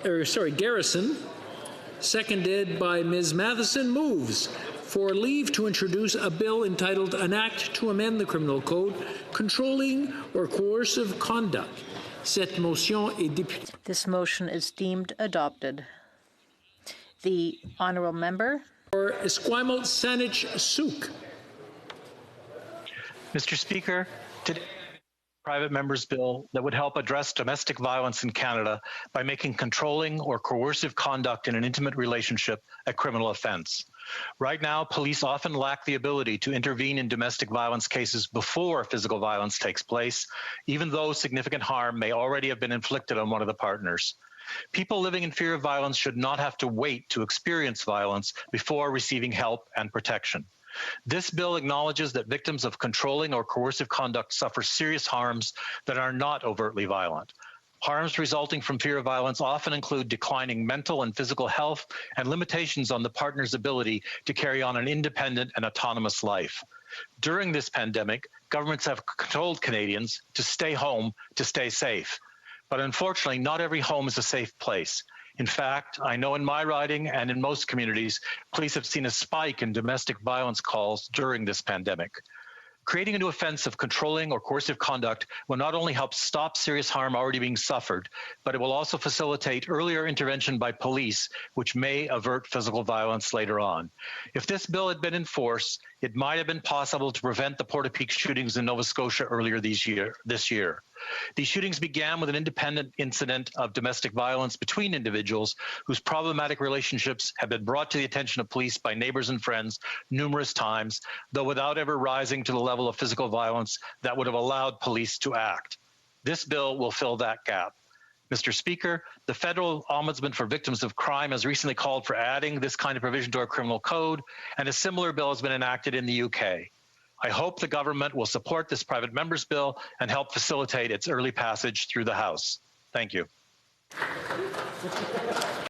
Garrison, seconded by Ms. Matheson, moves for leave to introduce a bill entitled An Act to Amend the Criminal Code Controlling or Coercive Conduct. Cette motion est députée. This motion is deemed adopted. The honourable member for Esquimalt Saanich Sooke. Mr. Speaker, today private member's bill that would help address domestic violence in Canada by making controlling or coercive conduct in an intimate relationship a criminal offence. Right now, police often lack the ability to intervene in domestic violence cases before physical violence takes place, even though significant harm may already have been inflicted on one of the partners. People living in fear of violence should not have to wait to experience violence before receiving help and protection. This bill acknowledges that victims of controlling or coercive conduct suffer serious harms that are not overtly violent. Harms resulting from fear of violence often include declining mental and physical health and limitations on the partner's ability to carry on an independent and autonomous life. During this pandemic, governments have told Canadians to stay home to stay safe. But unfortunately, not every home is a safe place. In fact, I know in my riding and in most communities, police have seen a spike in domestic violence calls during this pandemic. Creating a new offence of controlling or coercive conduct will not only help stop serious harm already being suffered, but it will also facilitate earlier intervention by police, which may avert physical violence later on. If this bill had been in force, it might have been possible to prevent the Portapique shootings in Nova Scotia earlier this year. These shootings began with an independent incident of domestic violence between individuals whose problematic relationships have been brought to the attention of police by neighbors and friends numerous times, though without ever rising to the level of physical violence that would have allowed police to act. This bill will fill that gap. Mr. Speaker, the Federal Ombudsman for Victims of Crime has recently called for adding this kind of provision to our criminal code, and a similar bill has been enacted in the UK. I hope the government will support this private member's bill and help facilitate its early passage through the House. Thank you.